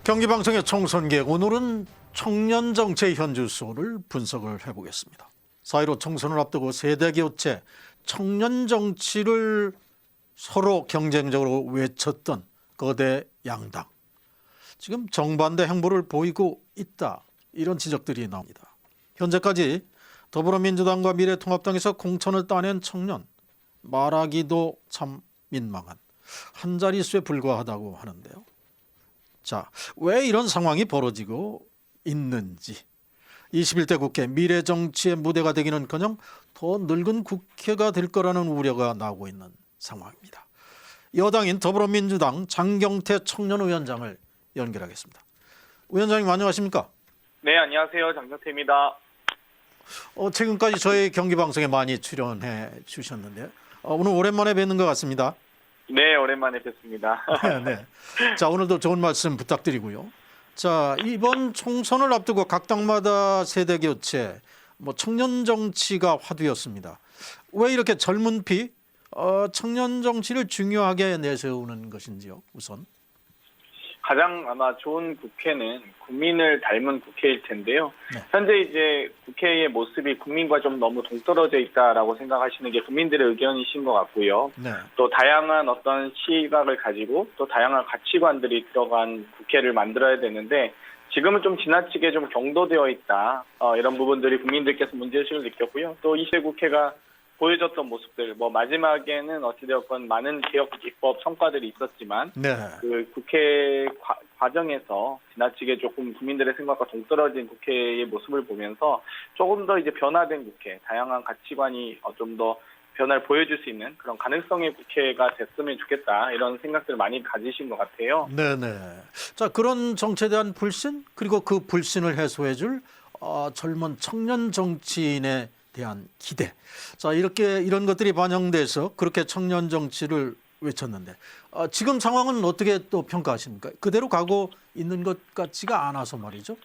경기방송의 총선계획, 오늘은 청년 정치의 현주소를 분석을 해보겠습니다. 4.15 총선을 앞두고 세대교체, 청년 정치를 서로 경쟁적으로 외쳤던 거대 양당. 지금 정반대 행보를 보이고 있다, 이런 지적들이 나옵니다. 현재까지 더불어민주당과 미래통합당에서 공천을 따낸 청년, 말하기도 참 민망한 한 자릿수에 불과하다고 하는데요. 자, 왜 이런 상황이 벌어지고 있는지, 21대 국회 미래정치의 무대가 되기는커녕 더 늙은 국회가 될 거라는 우려가 나오고 있는 상황입니다. 여당인 더불어민주당 장경태 청년위원장을 연결하겠습니다. 위원장님 안녕하십니까? 네, 안녕하세요. 장경태입니다. 최근까지 저희 경기방송에 많이 출연해 주셨는데 오늘 오랜만에 뵙는 것 같습니다. 네, 오랜만에 뵙습니다. 네. 자, 오늘도 좋은 말씀 부탁드리고요. 자, 이번 총선을 앞두고 각 당마다 세대 교체, 청년 정치가 화두였습니다. 왜 이렇게 젊은 피 청년 정치를 중요하게 내세우는 것인지요, 우선? 가장 아마 좋은 국회는 국민을 닮은 국회일 텐데요. 네. 현재 이제 국회의 모습이 국민과 좀 너무 동떨어져 있다라고 생각하시는 게 국민들의 의견이신 것 같고요. 네. 또 다양한 어떤 시각을 가지고 또 다양한 가치관들이 들어간 국회를 만들어야 되는데 지금은 좀 지나치게 좀 경도되어 있다. 이런 부분들이 국민들께서 문제의식을 느꼈고요. 또 20대 국회가 보여줬던 모습들, 마지막에는 어찌되었건 많은 개혁 입법 성과들이 있었지만, 네. 그 국회 과정에서 지나치게 조금 국민들의 생각과 동떨어진 국회의 모습을 보면서 조금 더 이제 변화된 국회, 다양한 가치관이 좀 더 변화를 보여줄 수 있는 그런 가능성의 국회가 됐으면 좋겠다, 이런 생각들을 많이 가지신 것 같아요. 네네. 자, 그런 정치에 대한 불신, 그리고 그 불신을 해소해줄 젊은 청년 정치인의 대한 기대. 자, 이런 것들이 반영돼서 그렇게 청년 정치를 외쳤는데 지금 상황은 어떻게 또 평가하십니까? 그대로 가고 있는 것 같지가 않아서 말이죠.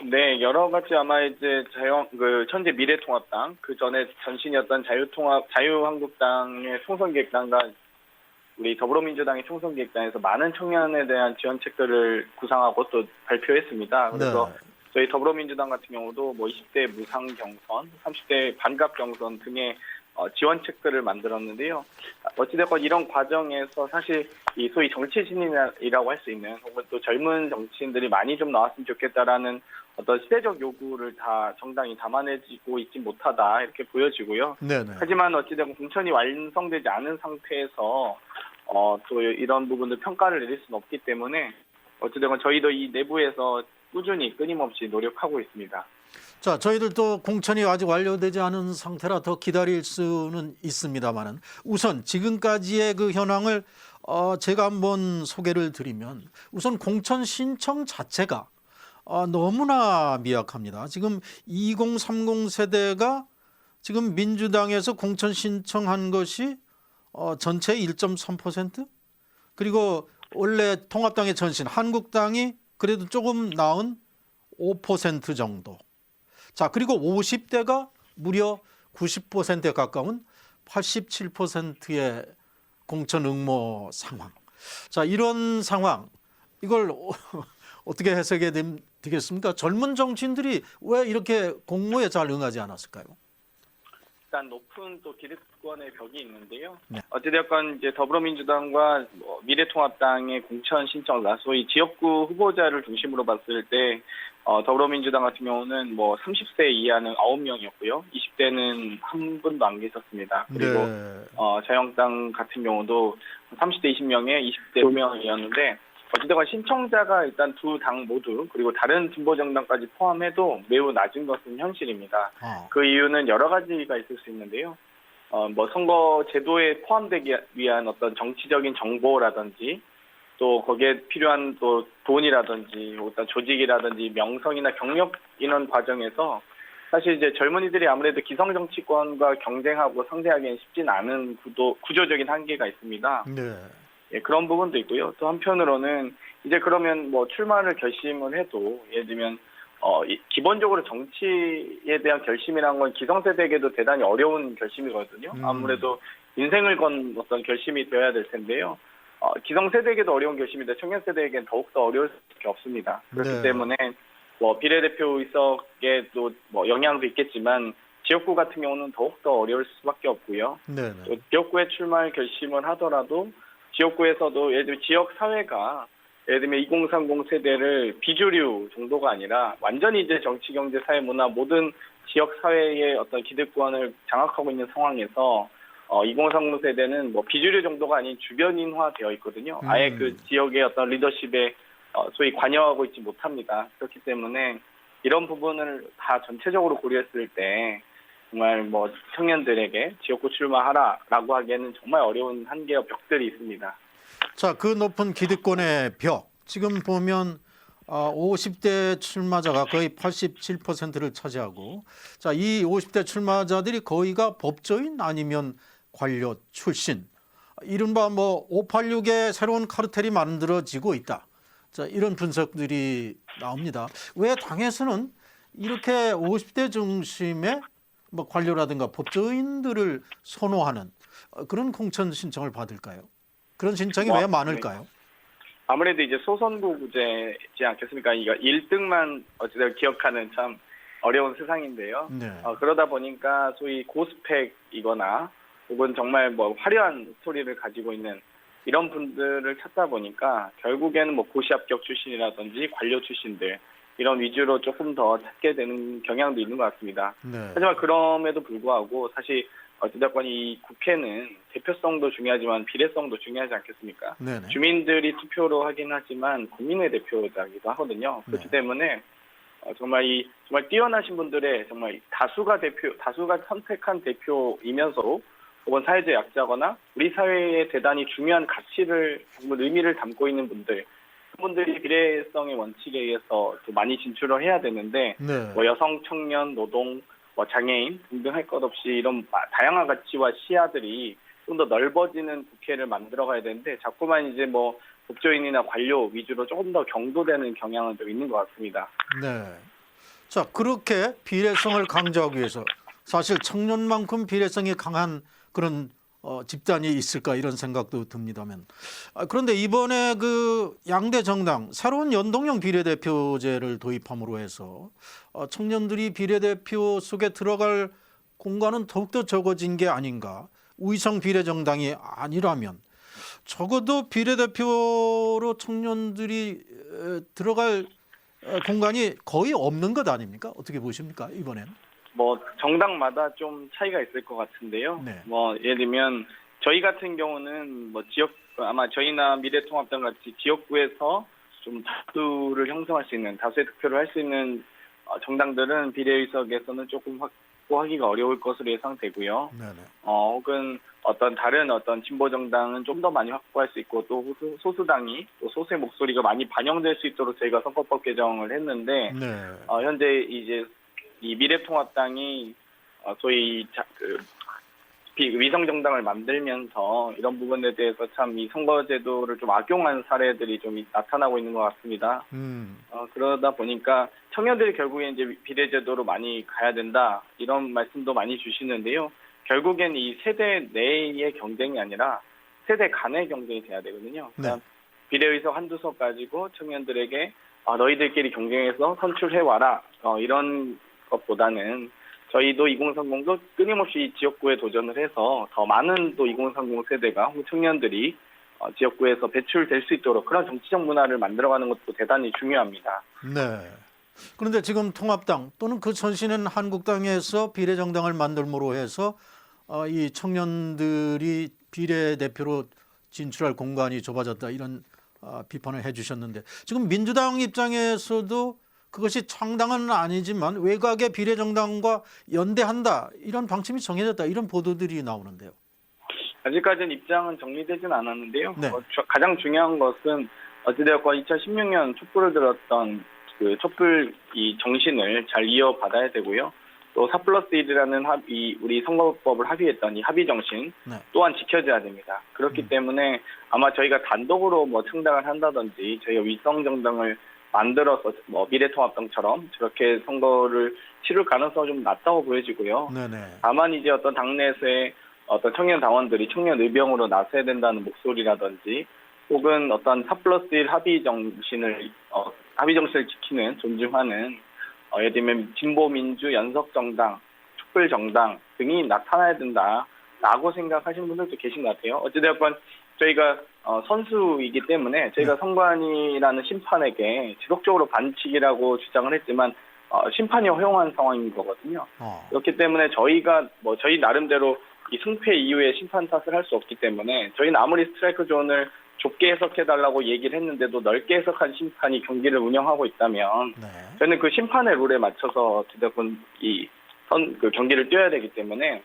네, 여러 가지 아마 이제 현재 미래통합당, 그 전에 전신이었던 자유한국당의 총선기획단과 우리 더불어민주당의 총선기획단에서 많은 청년에 대한 지원책들을 구상하고 또 발표했습니다. 그래서 네. 저희 더불어민주당 같은 경우도 20대 무상 경선, 30대 반갑 경선 등의 지원책들을 만들었는데요. 어찌됐건 이런 과정에서 사실 이 소위 정치 신인이라고 할 수 있는, 혹은 또 젊은 정치인들이 많이 좀 나왔으면 좋겠다라는 어떤 시대적 요구를 다 정당이 담아내지고 있지 못하다, 이렇게 보여지고요. 네네. 하지만 어찌됐건 공천이 완성되지 않은 상태에서 또 이런 부분들 평가를 내릴 수는 없기 때문에 어찌됐건 저희도 이 내부에서 꾸준히 끊임없이 노력하고 있습니다. 자, 저희들도 공천이 아직 완료되지 않은 상태라 더 기다릴 수는 있습니다만은 우선 지금까지의 그 현황을 제가 한번 소개를 드리면, 우선 공천 신청 자체가 너무나 미약합니다. 지금 2030 세대가 지금 민주당에서 공천 신청한 것이 전체의 1.3%, 그리고 원래 통합당의 전신 한국당이 그래도 조금 나은 5% 정도. 자, 그리고 50대가 무려 90%에 가까운 87%의 공천 응모 상황. 자, 이런 상황, 이걸 어떻게 해석해야 되겠습니까? 젊은 정치인들이 왜 이렇게 공모에 잘 응하지 않았을까요? 일단 높은 또 기득권의 벽이 있는데요. 네. 어찌되었건 이제 더불어민주당과 미래통합당의 공천 신청, 소위 지역구 후보자를 중심으로 봤을 때 더불어민주당 같은 경우는 30세 이하는 9명이었고요. 20대는 한 분도 안 계셨습니다. 그리고 네. 자유한국당 같은 경우도 30대 20명에 20대 2명이었는데 어찌되건 신청자가 일단 두 당 모두, 그리고 다른 진보정당까지 포함해도 매우 낮은 것은 현실입니다. 그 이유는 여러 가지가 있을 수 있는데요. 선거 제도에 포함되기 위한 어떤 정치적인 정보라든지, 또 거기에 필요한 또 돈이라든지, 어떤 조직이라든지, 명성이나 경력 인원 과정에서 사실 이제 젊은이들이 아무래도 기성 정치권과 경쟁하고 상대하기는 쉽진 않은 구조적인 한계가 있습니다. 네. 예, 그런 부분도 있고요. 또 한편으로는 이제 그러면 출마를 결심을 해도, 예를 들면 기본적으로 정치에 대한 결심이라는 건 기성세대에게도 대단히 어려운 결심이거든요. 아무래도 인생을 건 어떤 결심이 되어야 될 텐데요. 기성세대에게도 어려운 결심인데 청년 세대에게는 더욱더 어려울 수밖에 없습니다. 그렇기 네. 때문에 뭐 비례대표 의석에 또 뭐 영향도 있겠지만 지역구 같은 경우는 더욱더 어려울 수밖에 없고요. 네네. 또 지역구에 출마할 결심을 하더라도 지역구에서도 예를 들면 지역 사회가 예를 들면 2030 세대를 비주류 정도가 아니라 완전히 이제 정치, 경제, 사회, 문화 모든 지역 사회의 어떤 기득권을 장악하고 있는 상황에서 2030 세대는 뭐 비주류 정도가 아닌 주변인화 되어 있거든요. 아예 그 지역의 어떤 리더십에 소위 관여하고 있지 못합니다. 그렇기 때문에 이런 부분을 다 전체적으로 고려했을 때 정말 뭐 청년들에게 지역구 출마하라라고 하기에는 정말 어려운 한계와 벽들이 있습니다. 자, 그 높은 기득권의 벽. 지금 보면 50대 출마자가 거의 87%를 차지하고, 자, 이 50대 출마자들이 거의가 법조인 아니면 관료 출신. 이른바 뭐 586의 새로운 카르텔이 만들어지고 있다. 자, 이런 분석들이 나옵니다. 왜 당에서는 이렇게 50대 중심의 뭐 관료라든가 법조인들을 선호하는 그런 공천 신청을 받을까요? 그런 신청이 왜 많을까요? 아무래도 이제 소선거구제지 않겠습니까? 이거 1등만 어찌되건 기억하는 참 어려운 세상인데요. 네. 그러다 보니까 소위 고스펙이거나 혹은 정말 뭐 화려한 스토리를 가지고 있는 이런 분들을 찾다 보니까 결국에는 뭐 고시 합격 출신이라든지 관료 출신들 이런 위주로 조금 더 찾게 되는 경향도 있는 것 같습니다. 네. 하지만 그럼에도 불구하고 사실 어찌됐건 이 국회는 대표성도 중요하지만 비례성도 중요하지 않겠습니까? 네네. 주민들이 투표로 하긴 하지만 국민의 대표자기도 하거든요. 그렇기 네. 때문에 정말 뛰어나신 분들의 정말 다수가 선택한 대표이면서 혹은 사회적 약자거나 우리 사회에 대단히 중요한 가치를 정말 의미를 담고 있는 그분들이 비례성의 원칙에 의해서 또 많이 진출을 해야 되는데 네. 뭐 여성, 청년, 노동, 뭐 장애인 등등 할 것 없이 이런 다양한 가치와 시야들이 좀 더 넓어지는 국회를 만들어가야 되는데 자꾸만 이제 뭐 법조인이나 관료 위주로 조금 더 경도되는 경향은 좀 있는 것 같습니다. 네. 자, 그렇게 비례성을 강조하기 위해서 사실 청년만큼 비례성이 강한 그런 집단이 있을까 이런 생각도 듭니다만, 그런데 이번에 그 양대 정당 새로운 연동형 비례대표제를 도입함으로 해서 청년들이 비례대표 속에 들어갈 공간은 더욱더 적어진 게 아닌가. 우위성 비례정당이 아니라면 적어도 비례대표로 청년들이 들어갈 공간이 거의 없는 것 아닙니까? 어떻게 보십니까, 이번엔? 뭐 정당마다 좀 차이가 있을 것 같은데요. 네. 뭐 예를 들면 저희 같은 경우는 뭐 아마 저희나 미래통합당 같이 지역구에서 좀 다수를 형성할 수 있는 다수의 득표를 할 수 있는 정당들은 비례의석에서는 조금 확보하기가 어려울 것으로 예상되고요. 네네. 혹은 다른 진보 정당은 좀 더 많이 확보할 수 있고 또 소수당이 또 소수의 목소리가 많이 반영될 수 있도록 저희가 선거법 개정을 했는데 네. 현재 이제 이 미래통합당이 소위 위성 정당을 만들면서 이런 부분에 대해서 참 이 선거제도를 좀 악용한 사례들이 좀 나타나고 있는 것 같습니다. 그러다 보니까 청년들이 결국에 이제 비례제도로 많이 가야 된다 이런 말씀도 많이 주시는데요. 결국엔 이 세대 내의 경쟁이 아니라 세대 간의 경쟁이 돼야 되거든요. 그러니까 비례의석 한두 석 가지고 청년들에게 너희들끼리 경쟁해서 선출해 와라 이런 것보다는 저희도 2030도 끊임없이 지역구에 도전을 해서 더 많은 또 2030 세대가 청년들이 지역구에서 배출될 수 있도록 그런 정치적 문화를 만들어가는 것도 대단히 중요합니다. 네. 그런데 지금 통합당 또는 그 전신은 한국당에서 비례정당을 만들므로 해서 이 청년들이 비례대표로 진출할 공간이 좁아졌다 이런 비판을 해주셨는데 지금 민주당 입장에서도 그것이 창당은 아니지만 외곽의 비례정당과 연대한다 이런 방침이 정해졌다 이런 보도들이 나오는데요. 아직까지는 입장은 정리되진 않았는데요. 네. 가장 중요한 것은 어찌되었건 2016년 촛불을 들었던 그 촛불 이 정신을 잘 이어받아야 되고요. 또 4+1이라는 우리 선거법을 합의했던 이 합의 정신 또한 지켜져야 됩니다. 그렇기 때문에 아마 저희가 단독으로 뭐 창당을 한다든지 저희가 위성 정당을 만들어서 뭐 미래통합당처럼 저렇게 선거를 치를 가능성이 좀 낮다고 보여지고요. 네네. 다만 이제 청년 당원들이 청년 의병으로 나서야 된다는 목소리라든지 혹은 어떤 4+1 합의 정신을 지키는 존중하는 예를 들면 진보민주 연석정당, 촛불정당 등이 나타나야 된다라고 생각하시는 분들도 계신 것 같아요. 어찌되었건 저희가 선수이기 때문에 저희가 선관위라는 심판에게 지속적으로 반칙이라고 주장을 했지만 심판이 허용한 상황인 거거든요. 그렇기 때문에 저희가 저희 나름대로 이 승패 이후에 심판 탓을 할 수 없기 때문에 저희는 아무리 스트라이크 존을 좁게 해석해달라고 얘기를 했는데도 넓게 해석한 심판이 경기를 운영하고 있다면 네. 저는 그 심판의 룰에 맞춰서 어찌됐건 그 경기를 뛰어야 되기 때문에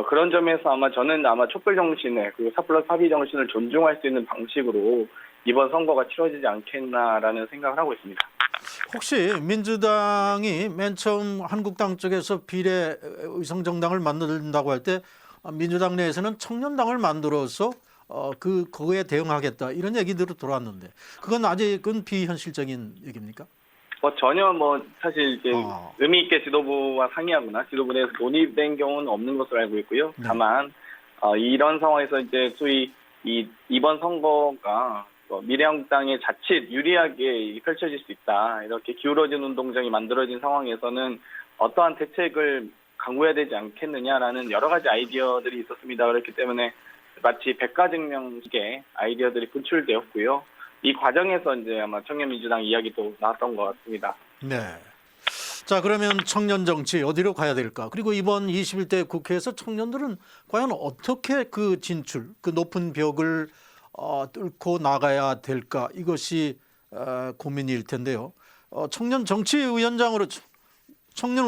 그런 점에서 저는 촛불 정신을 그리고 4+ 합의 정신을 존중할 수 있는 방식으로 이번 선거가 치러지지 않겠나라는 생각을 하고 있습니다. 혹시 민주당이 맨 처음 한국당 쪽에서 비례 의성정당을 만든다고 할 때 민주당 내에서는 청년당을 만들어서 그거에 대응하겠다 이런 얘기들이 돌아왔는데 그건 아직은 비현실적인 얘기입니까? 전혀 사실 이제 의미 있게 지도부와 상의하거나 지도부 내에서 논의된 경우는 없는 것으로 알고 있고요. 네. 다만 이런 상황에서 이제 소위 이번 선거가 미래한국당에 자칫 유리하게 펼쳐질 수 있다. 이렇게 기울어진 운동장이 만들어진 상황에서는 어떠한 대책을 강구해야 되지 않겠느냐라는 여러 가지 아이디어들이 있었습니다. 그렇기 때문에 마치 백과증명식의 아이디어들이 분출되었고요. 이 과정에서 이제 아마 청년민주당 이야기도 나왔던 것 같습니다. 네. 자, 그러면 청년 정치 어디로 가야 될까? 그리고 이번 21대 국회에서 청년들은 과연 어떻게 그 진출, 그 높은 벽을 뚫고 나가야 될까? 이것이 고민일 텐데요. 청년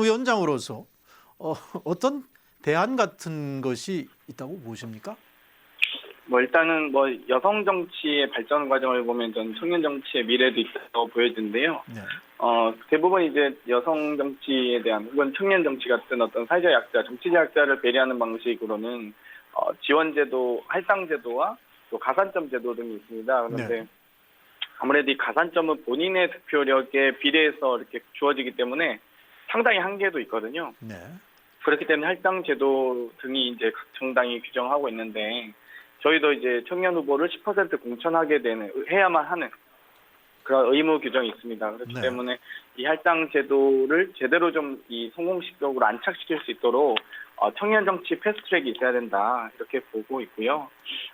위원장으로서 어떤 대안 같은 것이 있다고 보십니까? 일단은 여성 정치의 발전 과정을 보면 전 청년 정치의 미래도 있다고 보여지는데요. 네. 대부분 이제 여성 정치에 대한 혹은 청년 정치 같은 어떤 사회적 약자, 정치적 약자를 배려하는 방식으로는 지원제도, 할당제도와 또 가산점 제도 등이 있습니다. 그런데 네. 아무래도 이 가산점은 본인의 득표력에 비례해서 이렇게 주어지기 때문에 상당히 한계도 있거든요. 네. 그렇기 때문에 할당 제도 등이 이제 각 정당이 규정하고 있는데 저희도 이제 청년 후보를 10% 공천하게 해야만 하는 그런 의무 규정이 있습니다. 그렇기 네. 때문에 이 할당 제도를 제대로 좀 이 성공적으로 안착시킬 수 있도록 청년 정치 패스트트랙이 있어야 된다 이렇게 보고 있고요.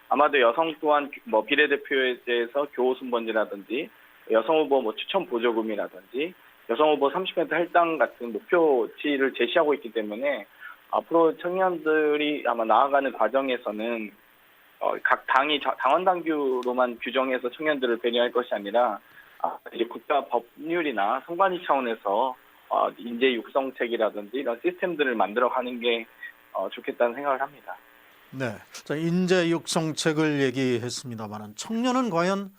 아마도 여성 또한 비례대표에 대해서 교호순번제라든지 여성 후보 추천 보조금이라든지 여성 후보 30% 할당 같은 목표치를 제시하고 있기 때문에 앞으로 청년들이 아마 나아가는 과정에서는 각 당이 당원 당규로만 규정해서 청년들을 배려할 것이 아니라 이제 국가 법률이나 선관위 차원에서 인재 육성책이라든지 이런 시스템들을 만들어가는 게 좋겠다는 생각을 합니다. 네. 자, 인재 육성책을 얘기했습니다만 청년은 과연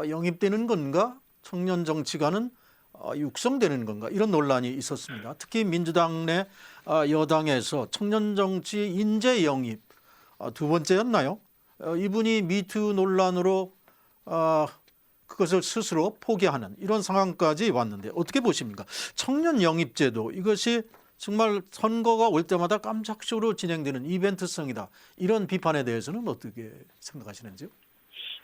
영입되는 건가? 청년 정치가는 육성되는 건가? 이런 논란이 있었습니다. 특히 민주당 내 여당에서 청년 정치 인재 영입 두 번째였나요? 이분이 미투 논란으로 그것을 스스로 포기하는 이런 상황까지 왔는데 어떻게 보십니까? 청년 영입제도 이것이 정말 선거가 올 때마다 깜짝식으로 진행되는 이벤트성이다. 이런 비판에 대해서는 어떻게 생각하시는지요?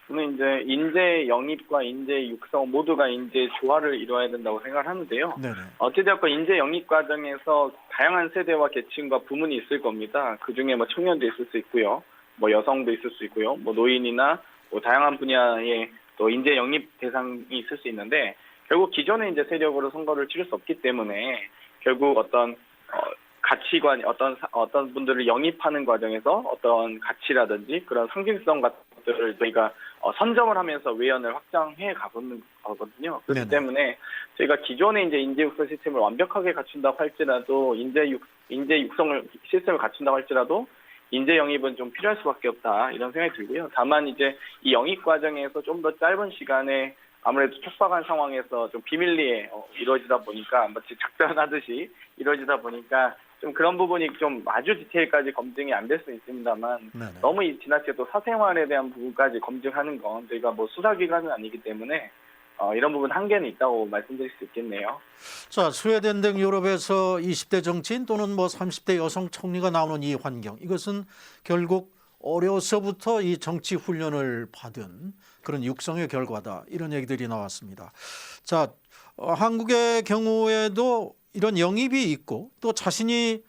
저는 이제 인재 영입과 인재 육성 모두가 인재 조화를 이루어야 된다고 생각을 하는데요. 네네. 어찌되었건 인재 영입 과정에서 다양한 세대와 계층과 부문이 있을 겁니다. 그중에 청년도 있을 수 있고요. 여성도 있을 수 있고요. 노인이나 다양한 분야의 또 인재 영입 대상이 있을 수 있는데 결국 기존의 인재 세력으로 선거를 치를 수 없기 때문에 결국 어떤 가치관 어떤 분들을 영입하는 과정에서 어떤 가치라든지 그런 상징성 같은 것들을 저희가 선점을 하면서 외연을 확장해 가보는 거거든요. 그렇기 네네. 때문에 저희가 기존의 이제 인재 육성 시스템을 완벽하게 갖춘다고 할지라도 인재 육성을 시스템을 갖춘다고 할지라도 인재 영입은 좀 필요할 수밖에 없다 이런 생각이 들고요. 다만 이제 이 영입 과정에서 좀 더 짧은 시간에 아무래도 촉박한 상황에서 좀 비밀리에 이루어지다 보니까 마치 작전하듯이 이루어지다 보니까 좀 그런 부분이 좀 아주 디테일까지 검증이 안 될 수 있습니다만 네네. 너무 지나치게 또 사생활에 대한 부분까지 검증하는 건 저희가 수사기관은 아니기 때문에 이런 부분 한계는 있다고 말씀드릴 수 있겠네요. 자, 스웨덴 등 유럽에서 20대 정치인 또는 30대 여성 총리가 나오는 이 환경 이것은 결국 어려서부터 이 정치 훈련을 받은 그런 육성의 결과다. 이런 얘기들이 나왔습니다. 자, 한국의 경우에도 이런 영입이 있고 또 자신이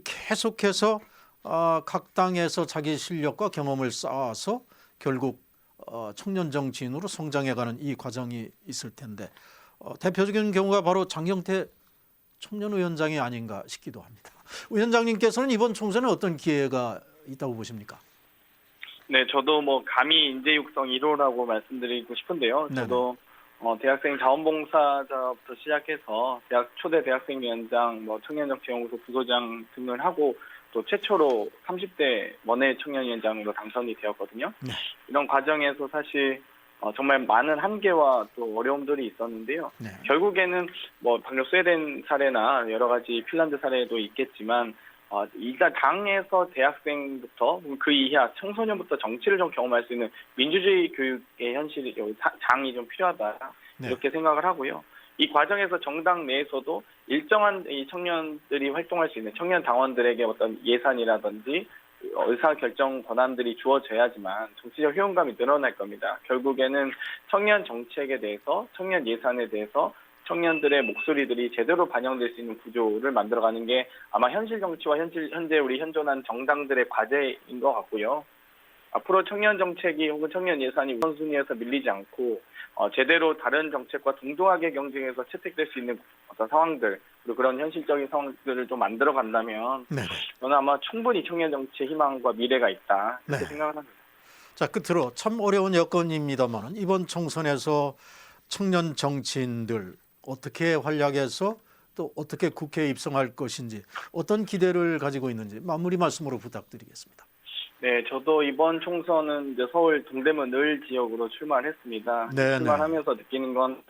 계속해서 각 당에서 자기 실력과 경험을 쌓아서 결국 청년 정치인으로 성장해가는 이 과정이 있을 텐데 대표적인 경우가 바로 장경태 청년위원장이 아닌가 싶기도 합니다. 위원장님께서는 이번 총선에 어떤 기회가 있다고 보십니까? 네, 저도 뭐 감히 인재 육성 1호라고 말씀드리고 싶은데요. 저도 대학생 자원봉사자부터 시작해서 초대 대학생위원장, 청년정치연구소 부소장 등을 하고 또 최초로 30대 원외 청년위원장으로 당선이 되었거든요. 네. 이런 과정에서 사실 정말 많은 한계와 또 어려움들이 있었는데요. 네. 결국에는 방금 스웨덴 사례나 여러 가지 핀란드 사례도 있겠지만 일단 당에서 대학생부터 그 이하 청소년부터 정치를 좀 경험할 수 있는 민주주의 교육의 현실이 장이 좀 필요하다. 네. 이렇게 생각을 하고요. 이 과정에서 정당 내에서도 일정한 이 청년들이 활동할 수 있는 청년 당원들에게 어떤 예산이라든지 의사결정 권한들이 주어져야지만 정치적 효용감이 늘어날 겁니다. 결국에는 청년 정책에 대해서, 청년 예산에 대해서 청년들의 목소리들이 제대로 반영될 수 있는 구조를 만들어가는 게 아마 현실 정치와 현재 우리 현존한 정당들의 과제인 것 같고요. 앞으로 청년 정책이 혹은 청년 예산이 우선순위에서 밀리지 않고 제대로 다른 정책과 동등하게 경쟁해서 채택될 수 있는 어떤 상황들 그리고 그런 현실적인 상황들을 좀 만들어 간다면 네. 저는 아마 충분히 청년 정치의 희망과 미래가 있다 이렇게 네. 생각을 합니다. 자, 끝으로 참 어려운 여건입니다만 이번 총선에서 청년 정치인들 어떻게 활약해서 또 어떻게 국회에 입성할 것인지 어떤 기대를 가지고 있는지 마무리 말씀으로 부탁드리겠습니다. 네, 저도 이번 총선은 이제 서울 동대문 을 지역으로 출마를 했습니다. 네네. 출마하면서 느끼는 건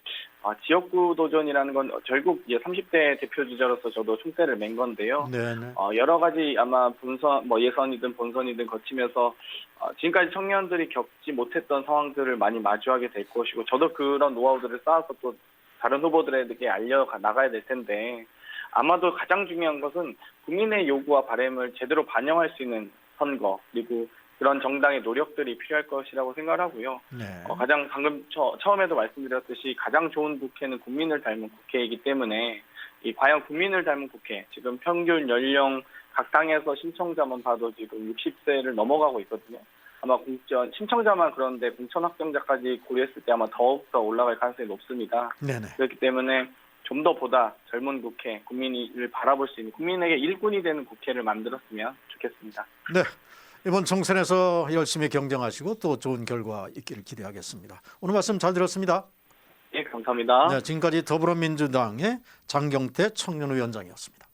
지역구 도전이라는 건 결국 이제 30대 대표 주자로서 저도 총대를 맨 건데요. 네네. 여러 가지 아마 본선, 예선이든 본선이든 거치면서 지금까지 청년들이 겪지 못했던 상황들을 많이 마주하게 될 것이고 저도 그런 노하우들을 쌓아서 또 다른 후보들에게 알려 나가야 될 텐데 아마도 가장 중요한 것은 국민의 요구와 바람을 제대로 반영할 수 있는 선거 그리고 그런 정당의 노력들이 필요할 것이라고 생각을 하고요. 네. 가장 방금 처음에도 말씀드렸듯이 가장 좋은 국회는 국민을 닮은 국회이기 때문에 과연 국민을 닮은 국회 지금 평균 연령 각 당에서 신청자만 봐도 지금 60세를 넘어가고 있거든요. 아마 신청자만 그런데 공천 확정자까지 고려했을 때 아마 더욱더 올라갈 가능성이 높습니다. 네네. 그렇기 때문에 좀 더 보다 젊은 국회, 국민을 바라볼 수 있는 국민에게 일꾼이 되는 국회를 만들었으면 좋겠습니다. 네. 이번 총선에서 열심히 경쟁하시고 또 좋은 결과 있기를 기대하겠습니다. 오늘 말씀 잘 들었습니다. 네, 감사합니다. 네, 지금까지 더불어민주당의 장경태 청년위원장이었습니다.